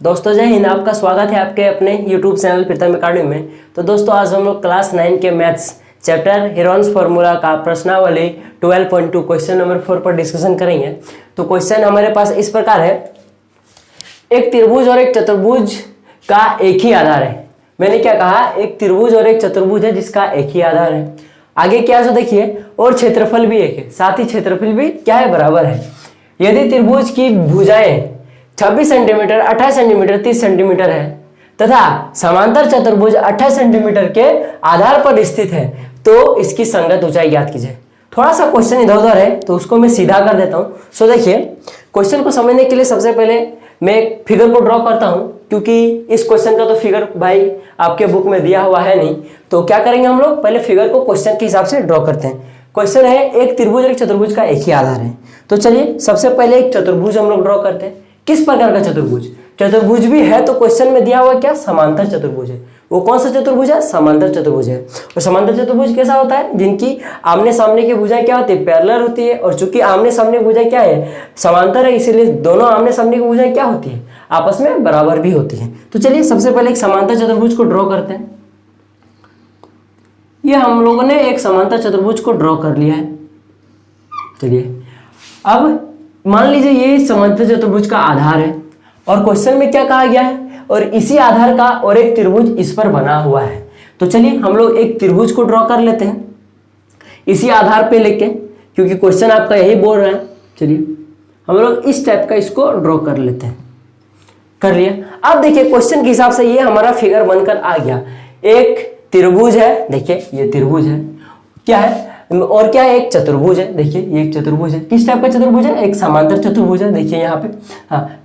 दोस्तों जय हिंद। आपका स्वागत है आपके अपने YouTube चैनल प्रीतम अकाडमी में। तो दोस्तों आज हम लोग क्लास 9 के मैथ्स चैप्टर हेरोन्स फार्मूला का प्रश्नावली 12.2 क्वेश्चन नंबर 4 पर डिस्कशन करेंगे। तो क्वेश्चन हमारे पास इस प्रकार है, एक त्रिभुज और एक चतुर्भुज का एक ही आधार है। मैंने क्या कहा, एक त्रिभुज और एक चतुर्भुज है जिसका एक ही आधार है। आगे क्या है देखिए, और क्षेत्रफल भी एक है, साथ ही क्षेत्रफल भी क्या है, बराबर है। यदि त्रिभुज की भुजाएं 26 सेंटीमीटर, 28 सेंटीमीटर, 30 सेंटीमीटर है तथा समांतर चतुर्भुज 28 सेंटीमीटर के आधार पर स्थित है तो इसकी संगत ऊंचाई ज्ञात कीजिए। थोड़ा सा क्वेश्चन इधर उधर है तो उसको मैं सीधा कर देता हूं। सो देखिए, क्वेश्चन को समझने के लिए सबसे पहले मैं एक फिगर को ड्रॉ करता हूं, क्योंकि इस क्वेश्चन का तो फिगर भाई आपके बुक में दिया हुआ है नहीं। तो क्या करेंगे, हम लोग पहले फिगर को क्वेश्चन के हिसाब से ड्रॉ करते हैं। क्वेश्चन है, एक त्रिभुज और एक चतुर्भुज का एक ही आधार है। तो चलिए सबसे पहले एक चतुर्भुज हम लोग ड्रॉ करते हैं। किस प्रकार का चतुर्भुज? चतुर्भुज भी है तो क्वेश्चन में दिया हुआ क्या, समांतर चतुर्भुज है। वो कौन सा चतुर्भुज है? समांतर चतुर्भुज है। और समांतर चतुर्भुज कैसा होता है? जिनकी आमने सामने की भुजाएं क्या होती है, पैरेलल होती है। और चूंकि आमने सामने की भुजाएं क्या है, समांतर है, इसीलिए दोनों आमने सामने की भुजाएं क्या होती है, आपस में बराबर भी होती है। तो चलिए सबसे पहले एक समांतर चतुर्भुज को ड्रॉ करते हैं। ये हम लोगों ने एक समांतर चतुर्भुज को ड्रॉ कर लिया है। चलिए अब मान लीजिए ये समांतर चतुर्भुज का आधार है और क्वेश्चन में क्या कहा गया है, और इसी आधार का और एक त्रिभुज इस पर बना हुआ है। तो चलिए हम लोग एक त्रिभुज को ड्रॉ कर लेते हैं इसी आधार पे लेके, क्योंकि क्वेश्चन आपका यही बोल रहा है। चलिए हम लोग इस टाइप का इसको ड्रॉ कर लेते हैं। कर लिया। अब देखिए क्वेश्चन के हिसाब से ये हमारा फिगर बनकर आ गया। एक त्रिभुज है, देखिए ये त्रिभुज है, क्या है, और क्या है, एक चतुर्भुज है। देखिए ये एक चतुर्भुज है। किस टाइप का चतुर्भुज है? एक समांतर चतुर्भुज है। देखिए यहाँ पे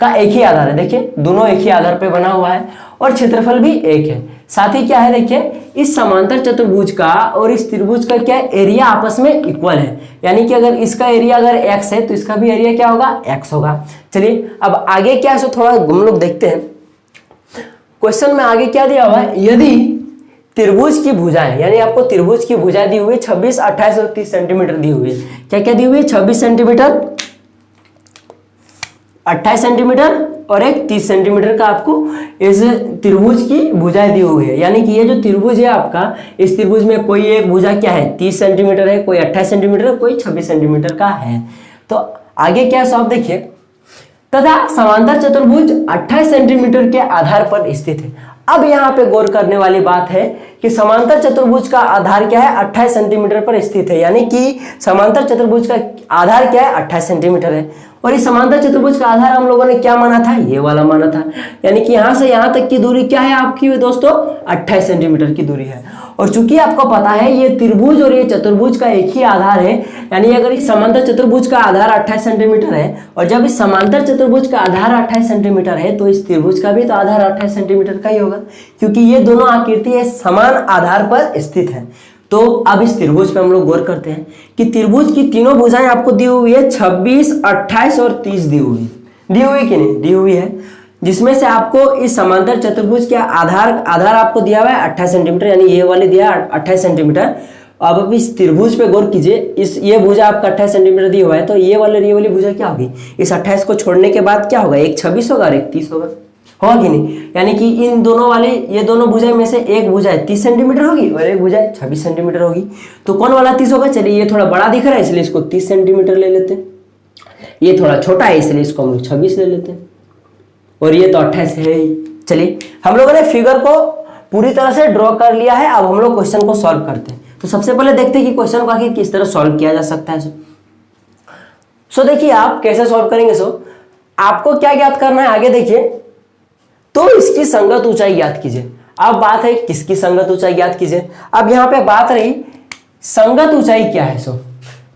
का एक ही आधार है। देखिए दोनों एक ही आधार पे बना हुआ है और क्षेत्रफल भी एक है। साथ ही क्या है, देखिए इस समांतर चतुर्भुज का और इस त्रिभुज का क्या एरिया आपस में इक्वल है। यानी कि अगर इसका एरिया अगर x है तो इसका भी एरिया क्या होगा, x होगा। चलिए अब आगे क्या है, थोड़ा हम लोग देखते हैं। क्वेश्चन में आगे क्या दिया हुआ है, यदि त्रिभुज की भुजाएं, यानी आपको त्रिभुज की भुजाएं दी हुई है 26, 28 और 30 सेंटीमीटर दी हुई है। क्या क्या दी हुई है? 26 सेंटीमीटर, 28 सेंटीमीटर और एक 30 सेंटीमीटर का आपको इस त्रिभुज की भुजाएं दी हुई है। यानी कि ये जो त्रिभुज है आपका, इस त्रिभुज में कोई एक भुजा क्या है, 30 सेंटीमीटर है, कोई 28 सेंटीमीटर, कोई 26 सेंटीमीटर का है। तो आगे क्या है, आप देखिए, तथा समांतर चतुर्भुज 28 सेंटीमीटर के आधार पर स्थित है। अब यहाँ पे गौर करने वाली बात है कि समांतर चतुर्भुज का आधार क्या है, 28 सेंटीमीटर पर स्थित है। यानी कि समांतर चतुर्भुज का आधार क्या है, 28 सेंटीमीटर है। और इस समांतर चतुर्भुज का आधार हम लोगों ने क्या माना था, ये वाला माना था। यानी कि यहाँ से यहाँ तक की दूरी क्या है आपकी दोस्तों, 28 सेंटीमीटर की दूरी है। और चूंकि आपको पता है ये त्रिभुज और ये चतुर्भुज का एक ही आधार है, यानी अगर इस समांतर चतुर्भुज का आधार 28 सेंटीमीटर है और जब इस समांतर चतुर्भुज का आधार 28 सेंटीमीटर है तो इस त्रिभुज का भी तो आधार 28 सेंटीमीटर का ही होगा, क्योंकि ये दोनों आकृति समान आधार पर स्थित है। तो अब इस त्रिभुज पे हम लोग गौर करते हैं कि त्रिभुज की तीनों भुजाएं आपको दी हुई है, 26, 28 और 30 दी हुई कि नहीं, दी हुई है। जिसमें से आपको इस समांतर चतुर्भुज के आधार आपको दिया हुआ है 28 सेंटीमीटर, यानी ये वाले दिया 28 सेंटीमीटर। अब इस त्रिभुज पे गौर कीजिए, इस ये भुजा आपका 28 सेंटीमीटर दी हुआ है, तो ये वाली भुजा क्या होगी, इस 28 को छोड़ने के बाद क्या होगा, एक 26 होगा और एक 30 होगा कि नहीं। यानी कि इन दोनों वाले, ये दोनों भुजाएं में से एक भुजाएं 30 सेंटीमीटर होगी और एक भुजाएं 26 सेंटीमीटर होगी। तो कौन वाला 30 होगा? चलिए ये थोड़ा बड़ा दिख रहा है इसलिए इसको 30 सेंटीमीटर ले लेते हैं। ये थोड़ा छोटा है इसलिए इसको हम लोग 26 ले लेते हैं। और ये तो 28 है ही। चलिए हम लोगों ने फिगर को पूरी तरह से ड्रॉ कर लिया है। अब हम लोग क्वेश्चन को सॉल्व करते हैं। तो सबसे पहले देखते हैं कि क्वेश्चन को आखिर किस तरह सॉल्व किया जा सकता है। सो देखिए आप कैसे सॉल्व करेंगे। आपको क्या ज्ञात करना है, आगे देखिए, तो इसकी संगत ऊंचाई ज्ञात कीजिए। अब बात है किसकी संगत ऊंचाई ज्ञात कीजिए। अब यहां पे बात रही संगत ऊंचाई क्या है।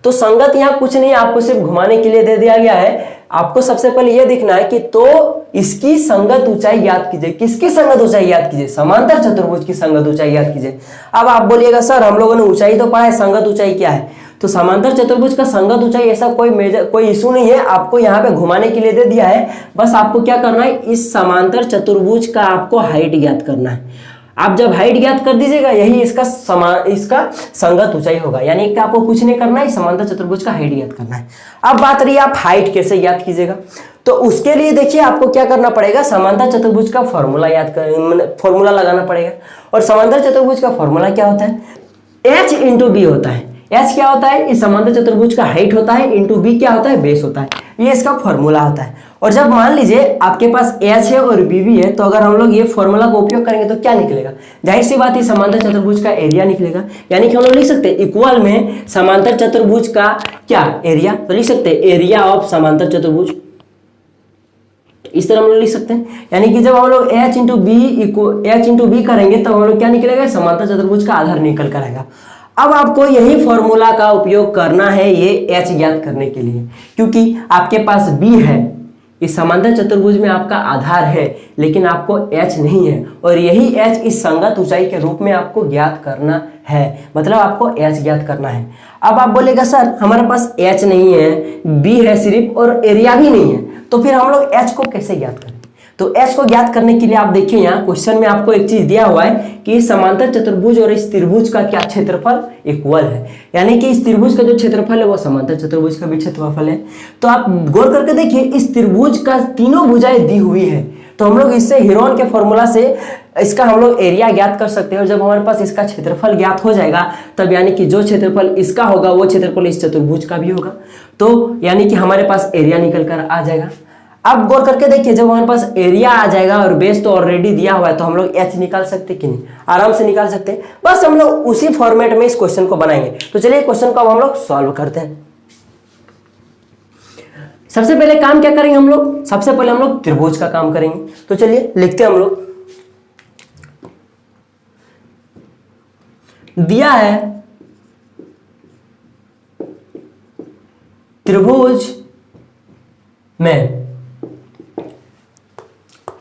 तो संगत यहां कुछ नहीं, आपको सिर्फ घुमाने के लिए दे दिया गया है। आपको सबसे पहले यह देखना है कि तो इसकी संगत ऊंचाई ज्ञात कीजिए। किसकी संगत ऊंचाई ज्ञात कीजिए? समांतर चतुर्भुज की संगत ऊंचाई ज्ञात कीजिए। अब आप बोलिएगा सर हम लोगों ने ऊंचाई तो पढ़ा है, संगत ऊंचाई क्या है? तो समांतर चतुर्भुज का संगत ऊंचाई ऐसा कोई इशू नहीं है, आपको यहाँ पे घुमाने के लिए दे दिया है। बस आपको क्या करना है, इस समांतर चतुर्भुज का आपको हाइट ज्ञात करना है। आप जब हाइट ज्ञात कर दीजिएगा यही इसका संगत ऊंचाई होगा, यानी कि आपको कुछ नहीं करना है, समांतर चतुर्भुज का हाइट ज्ञात करना है। अब बात रही आप हाइट कैसे ज्ञात कीजिएगा, तो उसके लिए देखिए आपको क्या करना पड़ेगा, समांतर चतुर्भुज का फॉर्मूला फॉर्मूला लगाना पड़ेगा। और समांतर चतुर्भुज का फॉर्मूला क्या होता है, h इंटू बी होता है। h क्या होता है, इस समांतर चतुर्भुज का हाइट होता है, इंटू बी क्या होता है, बेस होता है, ये इसका फॉर्मूला होता है। और जब मान लीजिए आपके पास h है और b भी है, तो अगर हम लोग ये फॉर्मूला का उपयोग करेंगे तो क्या निकलेगा, जाहिर सी बात है समांतर चतुर्भुज का एरिया निकलेगा। यानी कि हम लोग लिख सकते हैं इक्वल में समांतर चतुर्भुज का क्या एरिया, तो लिख सकते हैं एरिया ऑफ समांतर चतुर्भुज, इस तरह हम लोग लिख सकते हैं। यानी कि जब हम लोग h इंटू बी करेंगे तब हम लोग क्या निकलेगा, समांतर चतुर्भुज का आधार निकल कर आएगा। अब आपको यही फॉर्मूला का उपयोग करना है ये h ज्ञात करने के लिए, क्योंकि आपके पास b है, इस समांतर चतुर्भुज में आपका आधार है लेकिन आपको h नहीं है, और यही h इस संगत ऊंचाई के रूप में आपको ज्ञात करना है, मतलब आपको h ज्ञात करना है। अब आप बोलेगा सर हमारे पास h नहीं है, b है सिर्फ और एरिया भी नहीं है, तो फिर हम लोग h को कैसे ज्ञात करें। तो h को ज्ञात करने के लिए आप देखिए यहाँ क्वेश्चन में आपको एक चीज दिया हुआ है कि समांतर चतुर्भुज और इस त्रिभुज का क्या क्षेत्रफल इक्वल है, यानी कि इस त्रिभुज का जो क्षेत्रफल है वो समांतर चतुर्भुज का भी क्षेत्रफल है। तो आप गौर करके देखिए इस त्रिभुज का तीनों भुजाएं दी हुई है, तो हम लोग इससे हीरोन के फॉर्मूला से इसका हम लोग एरिया ज्ञात कर सकते हैं। और जब हमारे पास इसका क्षेत्रफल ज्ञात हो जाएगा तब यानी कि जो क्षेत्रफल इसका होगा वो क्षेत्रफल इस चतुर्भुज का भी होगा, तो यानी कि हमारे पास एरिया निकल कर आ जाएगा। अब गौर करके देखिए जब हमारे पास एरिया आ जाएगा और बेस तो ऑलरेडी दिया हुआ है, तो हम लोग h निकाल सकते कि नहीं, आराम से निकाल सकते हैं। बस हम लोग उसी फॉर्मेट में इस क्वेश्चन को बनाएंगे। तो चलिए क्वेश्चन को अब हम लोग सॉल्व करते हैं। सबसे पहले काम क्या करेंगे हम लोग, सबसे पहले हम लोग त्रिभुज का काम करेंगे। तो चलिए लिखते हैं हम लोग, दिया है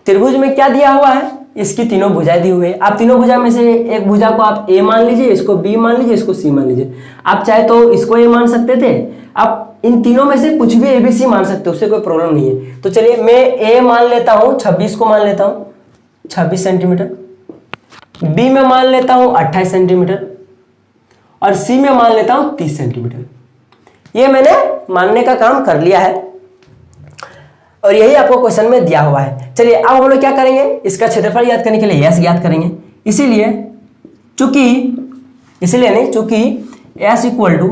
त्रिभुज में क्या दिया हुआ है, इसकी तीनों भुजाएं दी हुई है। आप तीनों भुजा में से एक भुजा को आप a मान लीजिए, इसको b मान लीजिए, इसको c मान लीजिए। आप चाहे तो इसको a मान सकते थे, आप इन तीनों में से कुछ भी a b c मान सकते हो, उससे कोई प्रॉब्लम नहीं है। तो चलिए मैं a मान लेता हूं 26 को मान लेता हूं 26 सेंटीमीटर, b में मान लेता हूं 28 सेंटीमीटर और c में मान लेता हूं 30 सेंटीमीटर। ये मैंने मानने का काम कर लिया है और यही आपको क्वेश्चन में दिया हुआ है। चलिए अब हम लोग क्या करेंगे, इसका क्षेत्रफल ज्ञात करने के लिए s ज्ञात करेंगे। इसीलिए चूंकि s equal to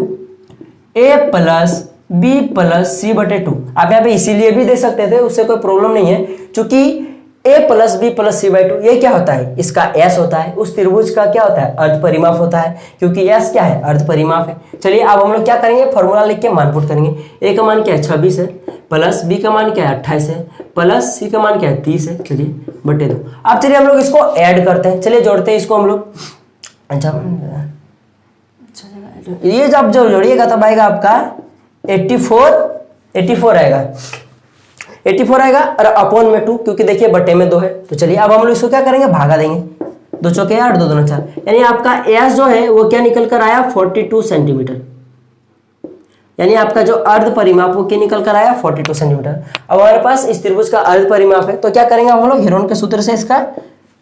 a plus B plus C बटे 2, आप यहाँ पे इसीलिए भी दे सकते थे, उससे कोई प्रॉब्लम नहीं है। चूंकि a plus B plus C by 2 ये क्या होता है, इसका s होता है, उस त्रिभुज का क्या होता है, अर्ध परिमाप होता है, क्योंकि s क्या है, अर्ध परिमाप है। चलिए अब हम लोग क्या करेंगे, फॉर्मूला लिख के मान पुट करेंगे। a का मान क्या है 26 है, प्लस b का मान क्या है 28 है, प्लस c का मान क्या है 30 है, चलिए बटे 2। अब चलिए हम लोग इसको ऐड करते हैं, चलिए जोड़ते हैं इसको हम लोग। अच्छा ये जब जोड़िएगा तब आएगा आपका 84 आएगा, 84 आएगा और अपॉन में 2, क्योंकि देखिए बटे में 2 है। तो चलिए अब हम लोग इसको क्या करेंगे, भागा देंगे, 2 चौके 8 2 दूनी 4, यानी आपका s जो है वो क्या निकल कर आया 42 सेंटीमीटर, यानी आपका जो अर्ध परिमाप वो क्या निकल कर आया 42 सेंटीमीटर। अब हमारे पास इस त्रिभुज का अर्ध परिमाप है, तो क्या करेंगे हम लोग, हीरोन के सूत्र से इसका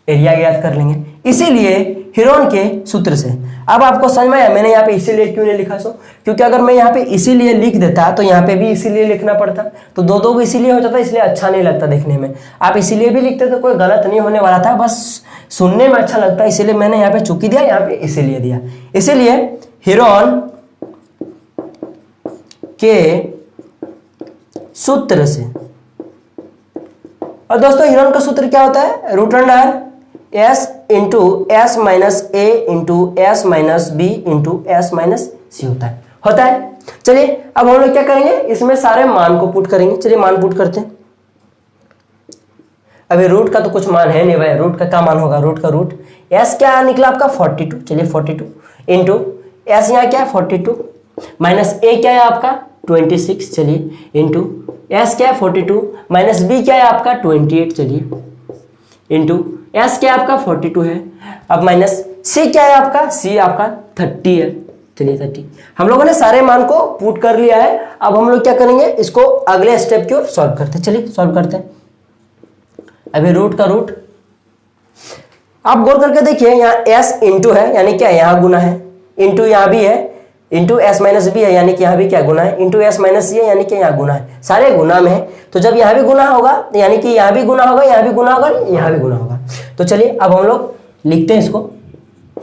एरिया ज्ञात कर लेंगे, इसीलिए हीरोन के सूत्र से। अब आपको समझ में आया मैंने यहाँ पे इसीलिए क्यों नहीं लिखा, सो क्योंकि अगर मैं यहाँ पे इसीलिए लिख देता तो यहाँ पे भी इसीलिए लिखना पड़ता, तो दो को इसीलिए हो जाता, इसलिए अच्छा नहीं लगता देखने में। आप इसीलिए भी लिखते तो कोई गलत नहीं होने वाला था, बस सुनने में अच्छा लगता, इसीलिए मैंने यहाँ पे चूंकि दिया, यहाँ पे इसीलिए दिया, इसीलिए हीरोन के सूत्र से। और दोस्तों हीरोन का सूत्र क्या होता है, root under s into S minus A into S minus B into S minus C होता है। चलिए अब हम लोग क्या करेंगे, इसमें सारे मान को पुट करेंगे। चलिए मान पुट करते हैं। अभी रूट का तो कुछ मान है नहीं भाई, रूट का क्या मान होगा, रूट का रूट s क्या निकला आपका 42, चलिए 42 इंटू s यहाँ क्या है 42 माइनस a क्या है आपका 26, चलिए इंटू s क्या है 42 माइनस b क्या है आपका 28, चलिए इंटू s क्या है आपका 42 है, अब माइनस c क्या है आपका, c आपका 30 है, चलिए 30। हम लोगों ने सारे मान को पुट कर लिया है। अब हम लोग क्या करेंगे, इसको अगले स्टेप की ओर सॉल्व करते हैं। चलिए सॉल्व करते हैं। अभी रूट का रूट, आप गौर करके देखिए, यहाँ एस इंटू है यानी क्या, यहाँ गुना है, इंटू यहाँ भी है, इंटू एस माइनस बी है यानी कि यहाँ भी क्या गुना है, इंटू एस माइनस सी है यानी कि यहाँ गुना है, सारे गुना में है। तो जब यहाँ भी गुना होगा यानी कि यहाँ भी गुना होगा, यहाँ भी गुना होगा, यहाँ भी गुना होगा। तो चलिए अब हम लोग लिखते हैं इसको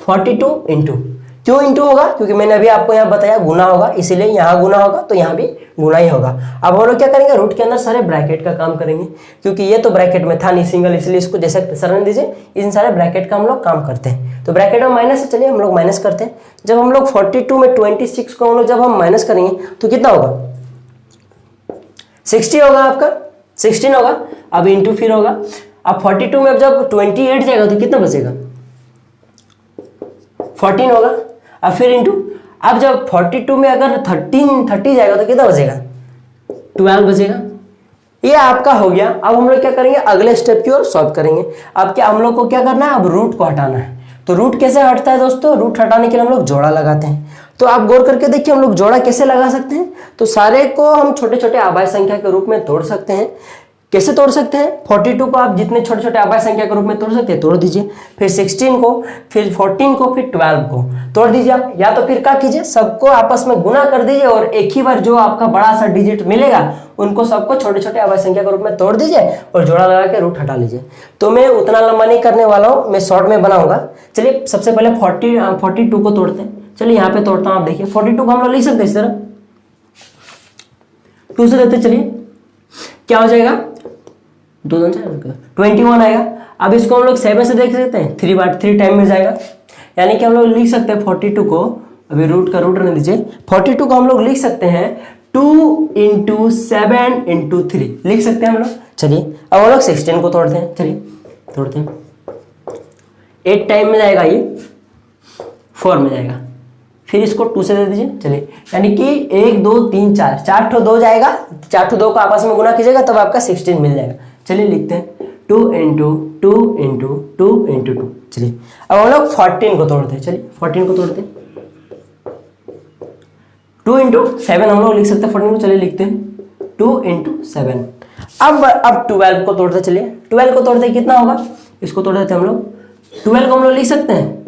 42 इंटू, क्यों इंटू होगा, क्योंकि मैंने अभी आपको यहाँ बताया गुना होगा, इसीलिए यहाँ गुना होगा तो यहाँ भी गुना ही होगा। अब हम लोग क्या करेंगे, रूट के अंदर सारे ब्रैकेट का काम करेंगे, क्योंकि ये तो ब्रैकेट में था नहीं सिंगल, इसलिए इसको जैसे सरन दीजिए, इन सारे ब्रैकेट का हम लोग काम करते हैं। तो ब्रैकेट में माइनस है, चलिए हम लोग माइनस करते हैं। जब हम लोग 42 में 26 को हम लोग जब हम माइनस करेंगे तो कितना होगा, 60 होगा, आपका 16 होगा। अब इंटू फिर होगा, अब 42 में अब जब 28 जाएगा तो कितना बचेगा, 14 होगा। अब फिर इंटू, अब जब 42 में अगर 30 जाएगा तो कितना बचेगा, 12 बचेगा। ये आपका हो गया। अब हम लोग क्या करेंगे, अगले स्टेप की ओर सॉल्व करेंगे। अब क्या हम लोग को क्या करना है, अब रूट को हटाना है। तो रूट कैसे हटता है दोस्तों, रूट हटाने के लिए हम लोग जोड़ा लगाते हैं। तो आप गौर करके देखिए हम लोग जोड़ा कैसे लगा सकते हैं। तो सारे को हम छोटे छोटे आभाज्य संख्या के रूप में तोड़ सकते हैं। कैसे तोड़ सकते हैं, 42 को आप जितने छोटे छोटे आभाज्य संख्या के रूप में तोड़ सकते हैं तोड़ दीजिए, फिर 16 को, फिर 14 को, फिर 12 को तोड़ दीजिए। या तो फिर क्या कीजिए, सबको आपस में गुना कर दीजिए और एक ही बार जो आपका बड़ा सा डिजिट मिलेगा उनको सबको छोटे छोटे आभाज्य संख्या के रूप में तोड़ दीजिए और जोड़ा लगा के रूट हटा लीजिए। तो मैं उतना लंबा नहीं करने वाला हूँ, मैं शॉर्ट में बनाऊंगा। चलिए सबसे पहले 42 को तोड़ते हैं। चलिए यहाँ पे तोड़ता हूँ, आप देखिए 42 को हम लोग लिख सकते हैं इस तरह, 2 से देते, चलिए क्या हो जाएगा, 2 21 आएगा। अब इसको हम लोग 7 से देख सकते हैं, 3 टाइम में जाएगा, यानी कि हम लोग लिख सकते हैं 42 को, अभी रूट का रूट रहने दीजिए, 42 को हम लोग लिख सकते हैं 2 × 7 × 3 लिख सकते हैं हम लोग। चलिए अब हम लोग 16 को तोड़ते हैं, चलिए तोड़ते हैं, 8 टाइम में जाएगा, ये 4 में जाएगा, फिर इसको 2 से दे दीजिए। चलिए यानी कि 1 2 3 4 ठो 2 जाएगा, 4 ठो 2 को आपस में गुना कीजिएगा तब आपका 16 मिल जाएगा। चलिए लिखते हैं 2 × 2 × 2 × 2। चलिए अब हम लोग 14 को तोड़ते हैं, चलिए 14 को तोड़ते हैं, 2 × 7 हम लोग लिख सकते हैं 14 को। चलिए लिखते हैं 2 × 7। अब 12 को तोड़ते, चलिए 12 को तोड़ते कितना होगा, इसको तोड़ देते हम लोग, 12 को हम लोग लिख सकते हैं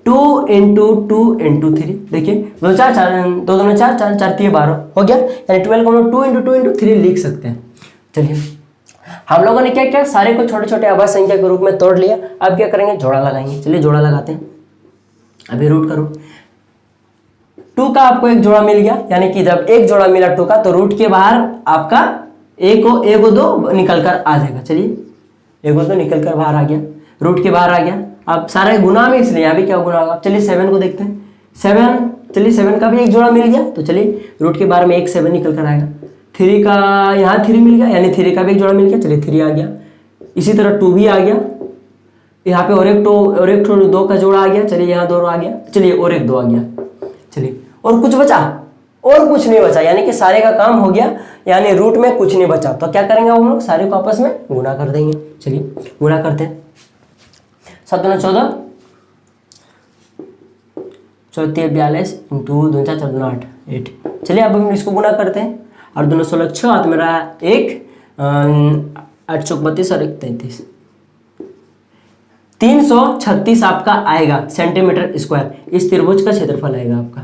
2 × 2 × 3। देखिए 2 4 2 2 4 4 4 3 12 हो गया, यानी 12 को हम लोग 2 × 2 × 3 लिख सकते हैं। चलिए हम लोगों ने क्या किया, सारे को छोटे छोटे आभाज्य संख्या के रूप में तोड़ लिया। अब क्या करेंगे, जोड़ा लगाएंगे। चलिए जोड़ा लगाते हैं, अभी रूट का रूट 2 का आपको एक जोड़ा मिल गया, यानी कि जब एक जोड़ा मिला 2 का तो रूट के बाहर आपका 1 को 2 निकल कर आ जाएगा। चलिए 1 2 निकल कर बाहर आ गया, रूट के बाहर आ गया। अब सारे गुना में, इसलिए यहाँ भी क्या गुना होगा। चलिए 7 को देखते हैं, 7, चलिए 7 का भी एक जोड़ा मिल गया, तो चलिए रूट के बाहर में 1 7 निकल कर आएगा। 3 का यहाँ 3 मिल गया, यानी 3 का भी एक जोड़ा मिल गया, चलिए 3 आ गया। इसी तरह 2 भी आ गया, यहाँ पे और एक 2 का जोड़ा आ गया, चलिए यहाँ 2 आ गया, चलिए और एक 2 आ गया। चलिए और कुछ बचा, और कुछ नहीं बचा, यानी कि सारे का काम हो गया, यानी रूट में कुछ नहीं बचा। तो क्या करेंगे हम लोग, सारे को आपस में गुना कर देंगे। चलिए गुना करते हैं, 7 2 14 34 42 2 2 4 4 8 8। चलिए अब हम इसको गुना करते हैं, और 2 16 6 हाथ में रहा 1 8 चौक 32 और 1 33, 336 आपका आएगा सेंटीमीटर स्क्वायर। इस त्रिभुज का क्षेत्रफल आएगा आपका।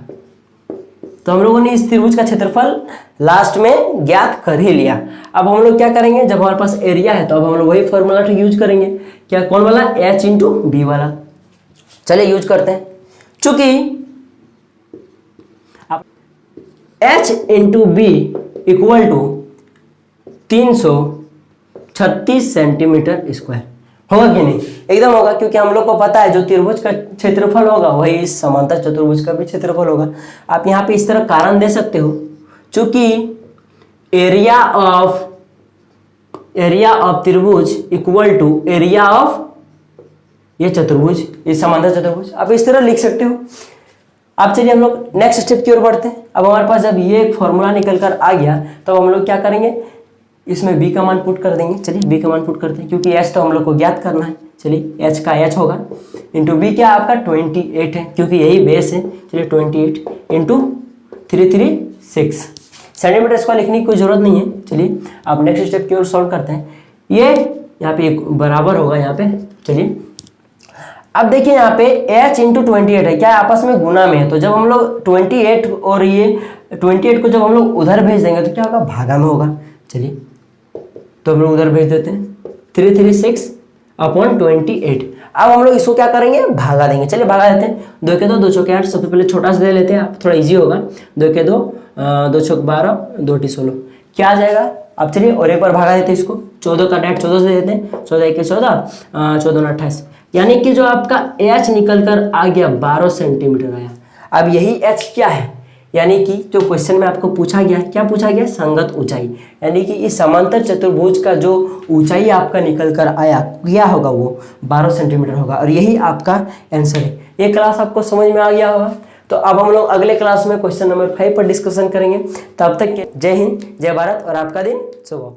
तो हम लोगों ने इस त्रिभुज का क्षेत्रफल लास्ट में ज्ञात कर ही लिया। अब हम लोग क्या करेंगे, जब हमारे पास एरिया है तो अब हम लोग वही फॉर्मूला यूज करेंगे। क्या, कौन वाला, h × b वाला। चलिए यूज करते हैं, चूंकि h × b = 336 सेंटीमीटर स्क्वायर। होगा कि नहीं, एकदम होगा, क्योंकि हम लोग को पता है जो त्रिभुज का क्षेत्रफल होगा वही इस समांतर चतुर्भुज का भी क्षेत्रफल होगा। आप यहाँ पे इस तरह कारण दे सकते हो, चूंकि एरिया ऑफ त्रिभुज इक्वल टू एरिया ऑफ ये चतुर्भुज, ये समांतर चतुर्भुज, आप इस तरह लिख सकते हो। अब चलिए हम लोग नेक्स्ट स्टेप की ओर बढ़ते हैं। अब हमारे पास जब ये एक फॉर्मूला निकल कर आ गया तो हम लोग क्या करेंगे, इसमें b का मान पुट कर देंगे। चलिए b का मान पुट करते हैं, क्योंकि h तो हम लोग को ज्ञात करना है। चलिए h का h होगा इंटू b क्या आपका 28 है, क्योंकि यही बेस है। चलिए 28 इंटू 336 सेंटीमीटर स्क्वायर लिखने की कोई जरूरत नहीं है। चलिए आप नेक्स्ट स्टेप की ओर सॉल्व करते हैं। ये यहाँ पे एक बराबर होगा यहाँ पे, चलिए अब देखिए यहाँ पे h इंटू 28 है, क्या आपस में गुना में है, तो जब हम लोग 28 और ये 28 को जब हम लोग उधर भेज देंगे तो क्या होगा, भागा में होगा। चलिए तो हम लोग उधर भेज देते हैं 336/28। अब हम लोग इसको क्या करेंगे, भागा देंगे। चलिए भागा देते हैं, 2 के 2 2 चौके 8। सबसे पहले छोटा सा दे लेते हैं, आप थोड़ा इजी होगा। 2 के 2 2 चौक 12 2 टी 16 क्या आ जाएगा। अब चलिए और एक बार भागा देते हैं इसको, 14 का डायरेक्ट 14 से दे देते हैं, 14 1 14 14 28, यानी कि जो आपका h निकल कर आ गया 12 सेंटीमीटर आया। अब यही h क्या है, यानी कि जो क्वेश्चन में आपको पूछा गया, क्या पूछा गया, संगत ऊंचाई, यानी कि इस समांतर चतुर्भुज का जो ऊंचाई आपका निकल कर आया क्या होगा, वो 12 सेंटीमीटर होगा। और यही आपका आंसर है। ये क्लास आपको समझ में आ गया होगा। तो अब हम लोग अगले क्लास में क्वेश्चन नंबर 5 पर डिस्कशन करेंगे। तब तक जय हिंद, जय भारत और आपका दिन शुभ हो।